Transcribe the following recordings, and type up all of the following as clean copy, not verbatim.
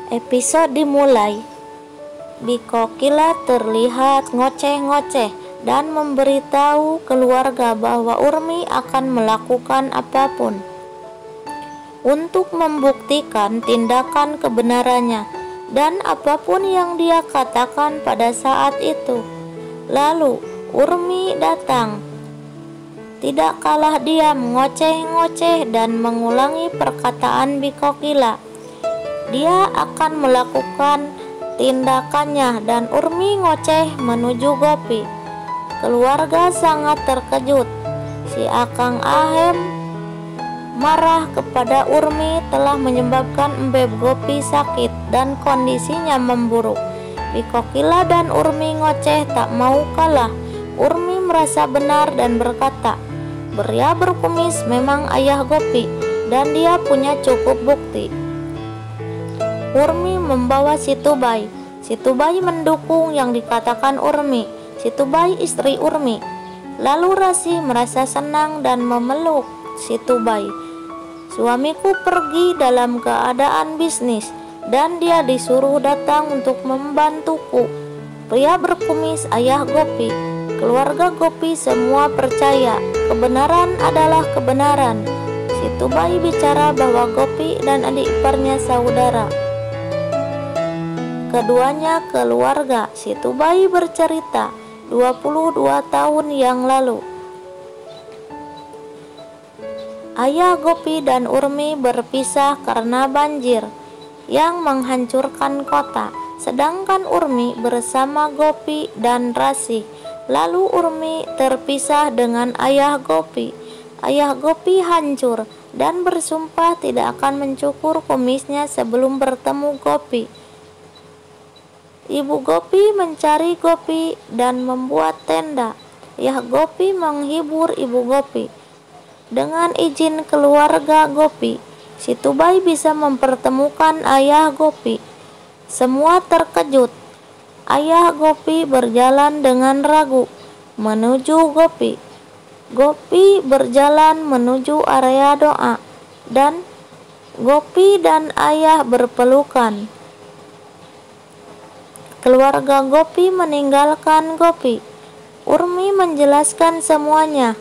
Episode dimulai. Bikokila terlihat ngoceh-ngoceh dan memberitahu keluarga bahwa Urmi akan melakukan apapun untuk membuktikan tindakan kebenarannya dan apapun yang dia katakan pada saat itu. Lalu Urmi datang. Tidak kalah dia mengoceh-ngoceh dan mengulangi perkataan Bikokila. Dia akan melakukan tindakannya dan Urmi ngoceh menuju Gopi. Keluarga sangat terkejut. Si Akang Ahem marah kepada Urmi telah menyebabkan Embeb Gopi sakit dan kondisinya memburuk. Bikokila dan Urmi ngoceh tak mau kalah. Urmi merasa benar dan berkata, "Pria berkumis memang ayah Gopi dan dia punya cukup bukti." Urmi membawa Situbai. Situbai mendukung yang dikatakan Urmi. Situbai istri Urmi. Lalu Rasi merasa senang dan memeluk Situbai. "Suamiku pergi dalam keadaan bisnis dan dia disuruh datang untuk membantuku. Pria berkumis ayah Gopi." Keluarga Gopi semua percaya kebenaran adalah kebenaran. Situbai bicara bahwa Gopi dan adik iparnya saudara. Keduanya keluarga. Situbai bercerita 22 tahun yang lalu. Ayah Gopi dan Urmi berpisah karena banjir yang menghancurkan kota. Sedangkan Urmi bersama Gopi dan Rasi. Lalu Urmi terpisah dengan ayah Gopi. Ayah Gopi hancur dan bersumpah tidak akan mencukur kumisnya sebelum bertemu Gopi. Ibu Gopi mencari Gopi dan membuat tenda. Ayah Gopi menghibur ibu Gopi. Dengan izin keluarga Gopi, Situbai bisa mempertemukan ayah Gopi. Semua terkejut. Ayah Gopi berjalan dengan ragu menuju Gopi. Gopi berjalan menuju area doa dan Gopi dan ayah berpelukan. Keluarga Gopi meninggalkan Gopi. Urmi menjelaskan semuanya.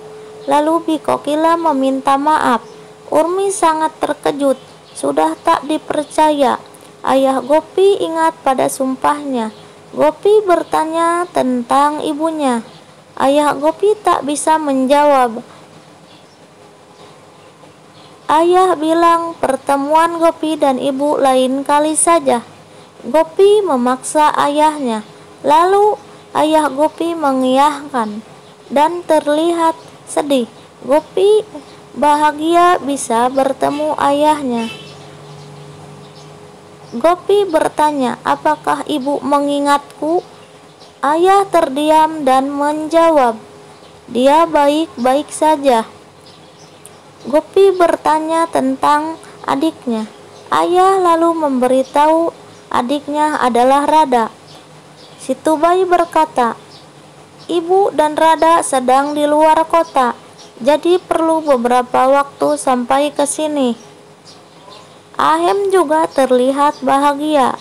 Lalu Bikokila meminta maaf. Urmi sangat terkejut. Sudah tak dipercaya. Ayah Gopi ingat pada sumpahnya. Gopi bertanya tentang ibunya. Ayah Gopi tak bisa menjawab. Ayah bilang pertemuan Gopi dan ibu lain kali saja. Gopi memaksa ayahnya. Lalu ayah Gopi mengiyakan dan terlihat sedih. Gopi bahagia bisa bertemu ayahnya. Gopi bertanya, "Apakah ibu mengingatku?" Ayah terdiam dan menjawab, "Dia baik-baik saja." Gopi bertanya tentang adiknya. Ayah lalu memberitahu adiknya adalah Rada. Situbai berkata, "Ibu dan Rada sedang di luar kota, jadi perlu beberapa waktu sampai ke sini." Ahem juga terlihat bahagia.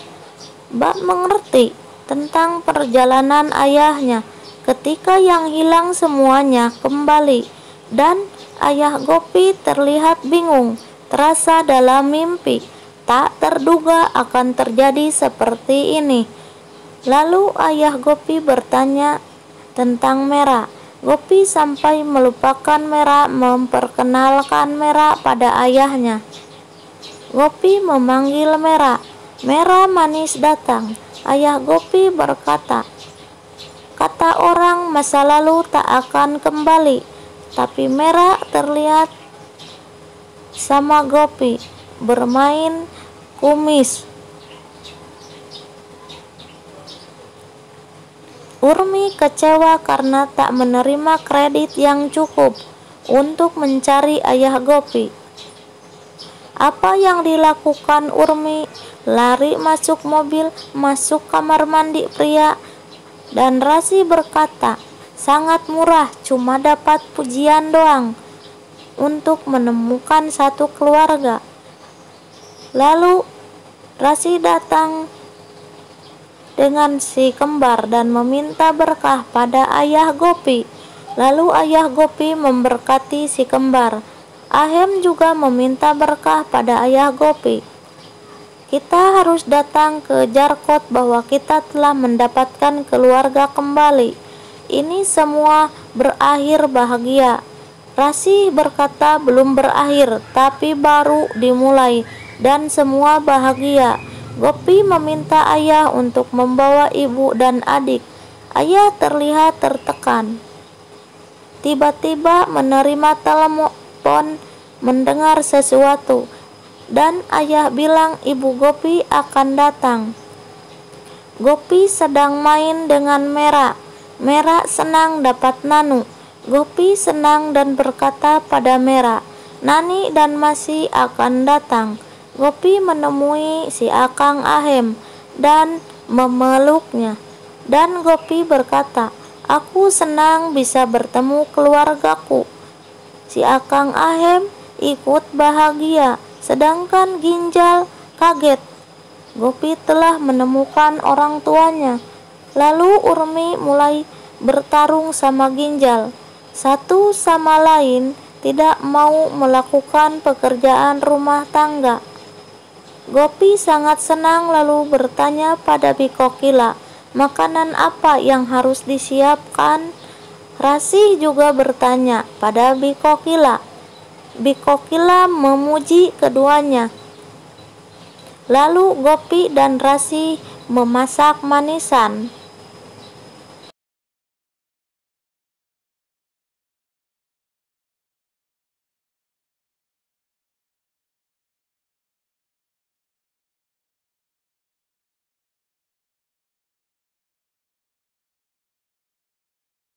Bak mengerti tentang perjalanan ayahnya ketika yang hilang semuanya kembali, dan ayah Gopi terlihat bingung, terasa dalam mimpi. Tak terduga akan terjadi seperti ini. Lalu ayah Gopi bertanya tentang Mera. Gopi sampai melupakan Mera memperkenalkan Mera pada ayahnya. Gopi memanggil Mera. Mera manis datang. Ayah Gopi berkata, "Kata orang masa lalu tak akan kembali." Tapi Mera terlihat sama Gopi bermain kumis. Urmi kecewa karena tak menerima kredit yang cukup untuk mencari ayah Gopi. Apa yang dilakukan Urmi? Lari masuk mobil, masuk kamar mandi pria, dan Rasi berkata, "Sangat murah, cuma dapat pujian doang," untuk menemukan satu keluarga. Lalu Rasi datang dengan si kembar dan meminta berkah pada ayah Gopi. Lalu ayah Gopi memberkati si kembar. Ahem juga meminta berkah pada ayah Gopi. Kita harus datang ke Jarkot bahwa kita telah mendapatkan keluarga kembali. Ini semua berakhir bahagia. Rasi berkata belum berakhir, tapi baru dimulai dan semua bahagia. Gopi meminta ayah untuk membawa ibu dan adik. Ayah terlihat tertekan. Tiba-tiba menerima telepon mendengar sesuatu, dan ayah bilang ibu Gopi akan datang. Gopi sedang main dengan Mera. Mera senang dapat Nanu. Gopi senang dan berkata pada Mera, Nani dan Masi akan datang. Gopi menemui si Akang Ahem dan memeluknya. Dan Gopi berkata, aku senang bisa bertemu keluargaku. Si Akang Ahem ikut bahagia, sedangkan Ginjal kaget. Gopi telah menemukan orang tuanya. Lalu Urmi mulai bertarung sama Ginjal. Satu sama lain tidak mau melakukan pekerjaan rumah tangga. Gopi sangat senang lalu bertanya pada Bikokila, makanan apa yang harus disiapkan? Rasi juga bertanya pada Bikokila. Bikokila memuji keduanya. Lalu Gopi dan Rasi memasak manisan.